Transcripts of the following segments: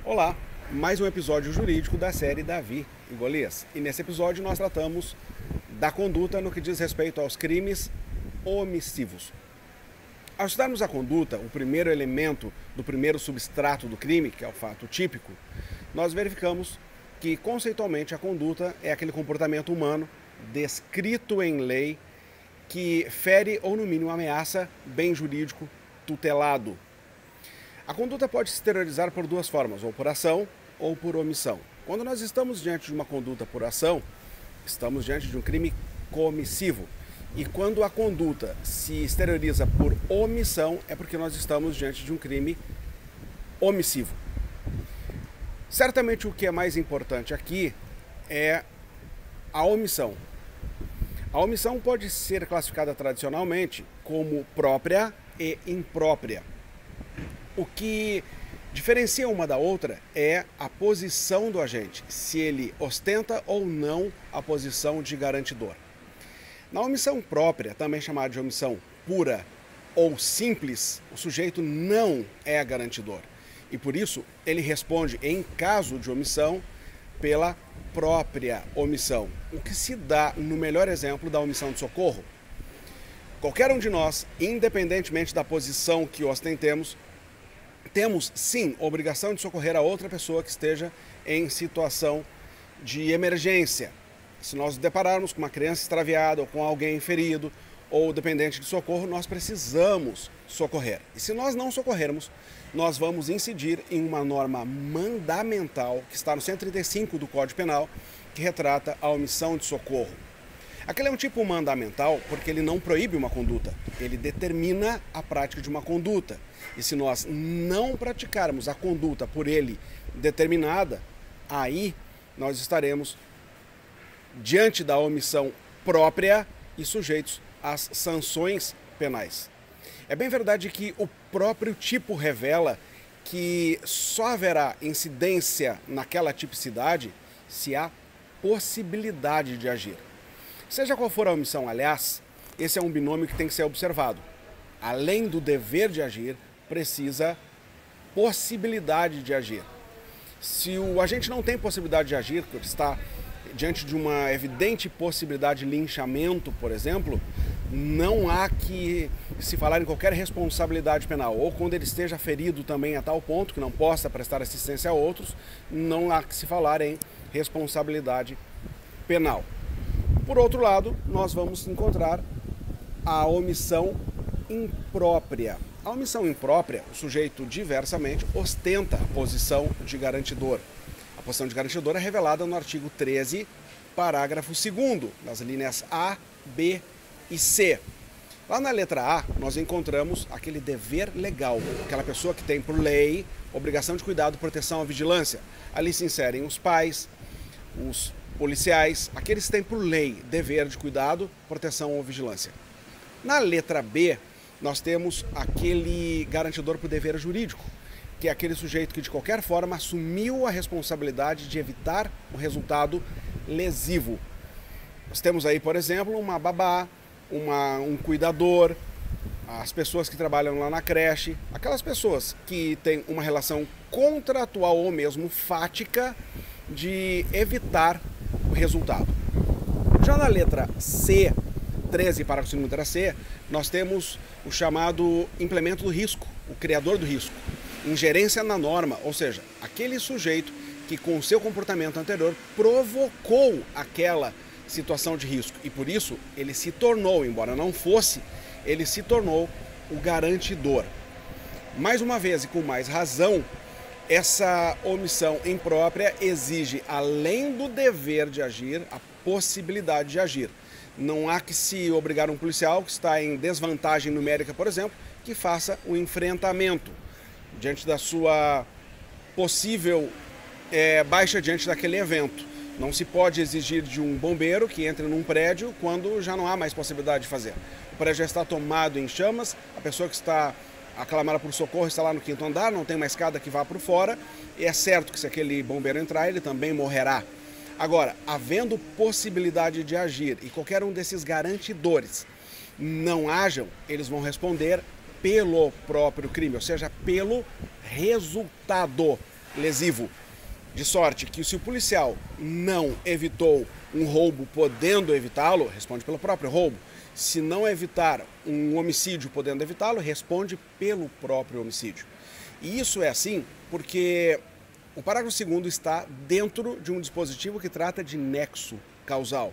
Olá, mais um episódio jurídico da série Davi e Golias. E nesse episódio nós tratamos da conduta no que diz respeito aos crimes omissivos. Ao estudarmos a conduta, o primeiro elemento do primeiro substrato do crime, que é o fato típico, nós verificamos que conceitualmente a conduta é aquele comportamento humano descrito em lei que fere ou no mínimo ameaça bem jurídico tutelado. A conduta pode se exteriorizar por duas formas, ou por ação ou por omissão. Quando nós estamos diante de uma conduta por ação, estamos diante de um crime comissivo. E quando a conduta se exterioriza por omissão, é porque nós estamos diante de um crime omissivo. Certamente o que é mais importante aqui é a omissão. A omissão pode ser classificada tradicionalmente como própria e imprópria. O que diferencia uma da outra é a posição do agente, se ele ostenta ou não a posição de garantidor. Na omissão própria, também chamada de omissão pura ou simples, o sujeito não é garantidor e por isso ele responde, em caso de omissão, pela própria omissão, o que se dá no melhor exemplo da omissão de socorro. Qualquer um de nós, independentemente da posição que ostentemos, temos sim a obrigação de socorrer a outra pessoa que esteja em situação de emergência. Se nós nos depararmos com uma criança extraviada ou com alguém ferido ou dependente de socorro, nós precisamos socorrer. E se nós não socorrermos, nós vamos incidir em uma norma mandamental que está no 135 do Código Penal, que retrata a omissão de socorro. Aquele é um tipo mandamental porque ele não proíbe uma conduta, ele determina a prática de uma conduta. E se nós não praticarmos a conduta por ele determinada, aí nós estaremos diante da omissão própria e sujeitos às sanções penais. É bem verdade que o próprio tipo revela que só haverá incidência naquela tipicidade se há possibilidade de agir. Seja qual for a omissão, aliás, esse é um binômio que tem que ser observado. Além do dever de agir, precisa possibilidade de agir. Se o agente não tem possibilidade de agir, porque está diante de uma evidente possibilidade de linchamento, por exemplo, não há que se falar em qualquer responsabilidade penal. Ou quando ele esteja ferido também a tal ponto que não possa prestar assistência a outros, não há que se falar em responsabilidade penal. Por outro lado, nós vamos encontrar a omissão imprópria. A omissão imprópria, o sujeito diversamente ostenta a posição de garantidor. A posição de garantidor é revelada no artigo 13, parágrafo 2º, nas linhas A, B e C. Lá na letra A, nós encontramos aquele dever legal, aquela pessoa que tem por lei obrigação de cuidado, proteção e vigilância. Ali se inserem os pais, os policiais, aqueles que têm por lei dever de cuidado, proteção ou vigilância. Na letra B, nós temos aquele garantidor por dever jurídico, que é aquele sujeito que de qualquer forma assumiu a responsabilidade de evitar um resultado lesivo. Nós temos aí, por exemplo, uma babá, um cuidador, as pessoas que trabalham lá na creche, aquelas pessoas que têm uma relação contratual ou mesmo fática de evitar o resultado. Já na letra C, 13, parágrafo 2º, letra C, nós temos o chamado implemento do risco, o criador do risco. Ingerência na norma, ou seja, aquele sujeito que com seu comportamento anterior provocou aquela situação de risco e por isso ele se tornou, embora não fosse, ele se tornou o garantidor. Mais uma vez e com mais razão, essa omissão imprópria exige, além do dever de agir, a possibilidade de agir. Não há que se obrigar um policial que está em desvantagem numérica, por exemplo, que faça o enfrentamento diante da sua possível baixa diante daquele evento. Não se pode exigir de um bombeiro que entre num prédio quando já não há mais possibilidade de fazer. O prédio já está tomado em chamas, a pessoa que está aclamada por socorro está lá no 5º andar, não tem uma escada que vá por fora, e é certo que se aquele bombeiro entrar, ele também morrerá. Agora, havendo possibilidade de agir e qualquer um desses garantidores não hajam, eles vão responder pelo próprio crime, ou seja, pelo resultado. lesivo. De sorte que se o policial não evitou um roubo podendo evitá-lo, responde pelo próprio roubo. Se não evitar um homicídio podendo evitá-lo, responde pelo próprio homicídio. E isso é assim porque o parágrafo 2º está dentro de um dispositivo que trata de nexo causal,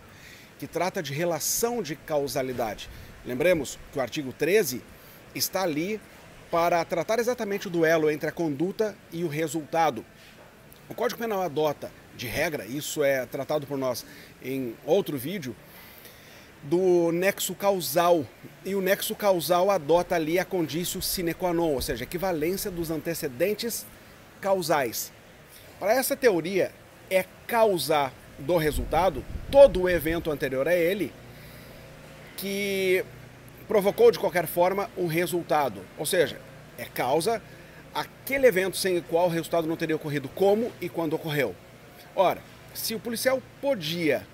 que trata de relação de causalidade. Lembremos que o artigo 13 está ali para tratar exatamente o duelo entre a conduta e o resultado. O Código Penal adota, de regra, isso é tratado por nós em outro vídeo, do nexo causal. E o nexo causal adota ali a conditio sine qua non, ou seja, a equivalência dos antecedentes causais. Para essa teoria, é causa do resultado, todo o evento anterior a ele, que provocou de qualquer forma um resultado. Ou seja, é causa aquele evento sem o qual o resultado não teria ocorrido como e quando ocorreu. Ora, se o policial podia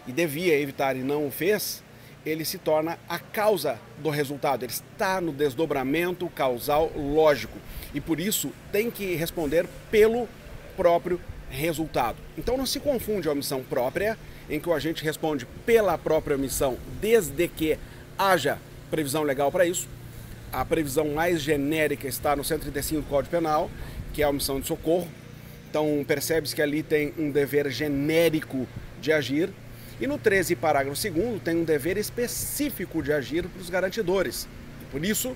e devia evitar e não o fez, ele se torna a causa do resultado. Ele está no desdobramento causal lógico e por isso tem que responder pelo próprio resultado. Então não se confunde a omissão própria, em que o agente responde pela própria omissão desde que haja previsão legal para isso. A previsão mais genérica está no 135 do Código Penal, que é a omissão de socorro. Então percebe-se que ali tem um dever genérico de agir. E no 13, parágrafo 2º, tem um dever específico de agir para os garantidores. E por isso,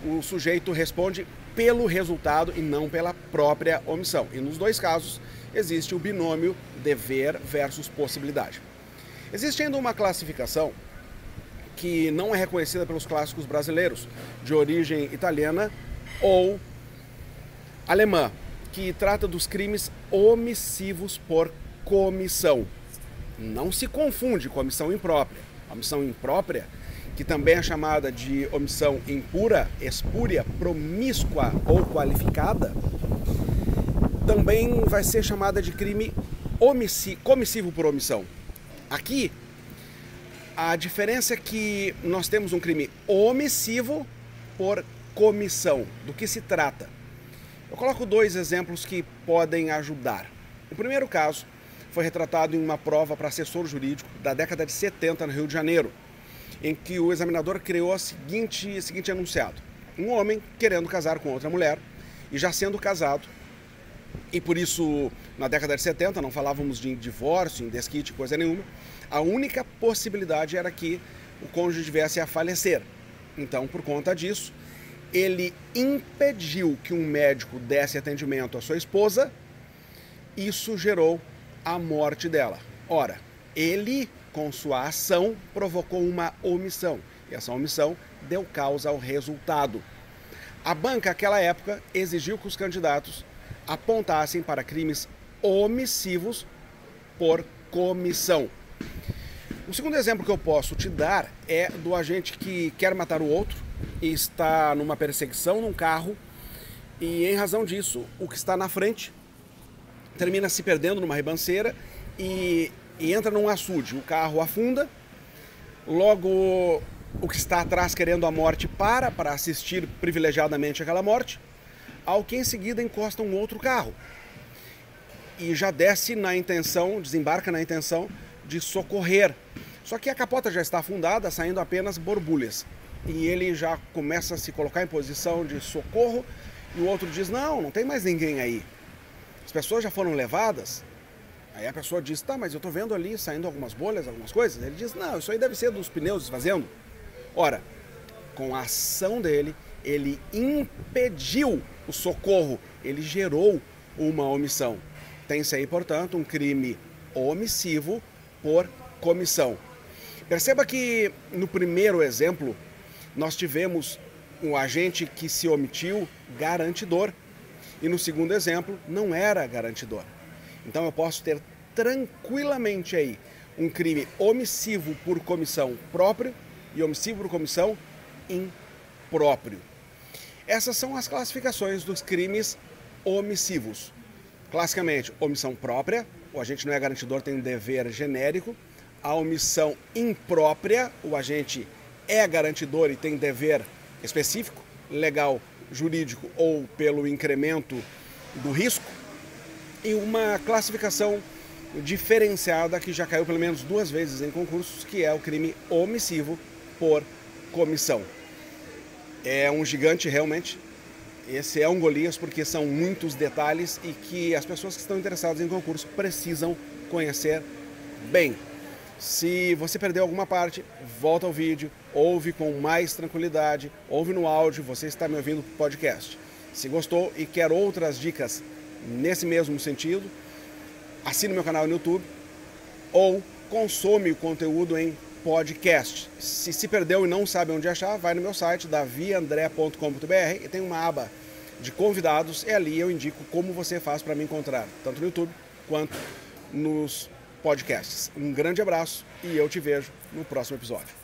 o sujeito responde pelo resultado e não pela própria omissão. E nos dois casos, existe o binômio dever versus possibilidade. Existe ainda uma classificação que não é reconhecida pelos clássicos brasileiros, de origem italiana ou alemã, que trata dos crimes omissivos por comissão. Não se confunde com a omissão imprópria. A omissão imprópria, que também é chamada de omissão impura, espúria, promíscua ou qualificada, também vai ser chamada de crime comissivo por omissão. Aqui, a diferença é que nós temos um crime omissivo por comissão. Do que se trata? Eu coloco dois exemplos que podem ajudar. O primeiro caso foi retratado em uma prova para assessor jurídico da década de 70 no Rio de Janeiro, em que o examinador criou o seguinte enunciado. Um homem querendo casar com outra mulher e já sendo casado, e por isso, na década de 70, não falávamos de divórcio, em desquite, coisa nenhuma, a única possibilidade era que o cônjuge viesse a falecer. Então, por conta disso, ele impediu que um médico desse atendimento à sua esposa. Isso gerou a morte dela. Ora, ele, com sua ação, provocou uma omissão. E essa omissão deu causa ao resultado. A banca, naquela época, exigiu que os candidatos apontassem para crimes omissivos por comissão. O segundo exemplo que eu posso te dar é do agente que quer matar o outro e está numa perseguição num carro e, em razão disso, o que está na frente termina se perdendo numa ribanceira e entra num açude. O carro afunda, logo o que está atrás querendo a morte para assistir privilegiadamente aquela morte, ao que em seguida encosta um outro carro e já desce na intenção, desembarca na intenção de socorrer. Só que a capota já está afundada, saindo apenas borbulhas. E ele já começa a se colocar em posição de socorro e o outro diz, não tem mais ninguém aí. As pessoas já foram levadas. Aí a pessoa diz, tá, mas eu tô vendo ali saindo algumas bolhas, algumas coisas. Ele diz, não, isso aí deve ser dos pneus desfazendo. Ora, com a ação dele, ele impediu o socorro, ele gerou uma omissão. Tem-se aí, portanto, um crime omissivo por comissão. Perceba que no primeiro exemplo nós tivemos um agente que se omitiu garantidor e no segundo exemplo não era garantidor. Então eu posso ter tranquilamente aí um crime omissivo por comissão próprio e omissivo por comissão impróprio. Essas são as classificações dos crimes omissivos. Classicamente, omissão própria, o agente não é garantidor, tem um dever genérico. A omissão imprópria, o agente é garantidor e tem dever específico, legal, jurídico ou pelo incremento do risco. e uma classificação diferenciada que já caiu pelo menos 2 vezes em concursos, que é o crime omissivo por comissão. É um gigante realmente. Esse é um Golias porque são muitos detalhes e que as pessoas que estão interessadas em concurso precisam conhecer bem. Se você perdeu alguma parte, volta ao vídeo, ouve com mais tranquilidade, ouve no áudio, você está me ouvindo no podcast. Se gostou e quer outras dicas nesse mesmo sentido, assine meu canal no YouTube ou consome o conteúdo em podcast. Se perdeu e não sabe onde achar, vai no meu site daviandré.com.br e tem uma aba de convidados e ali eu indico como você faz para me encontrar, tanto no YouTube quanto nos podcasts. Um grande abraço e eu te vejo no próximo episódio.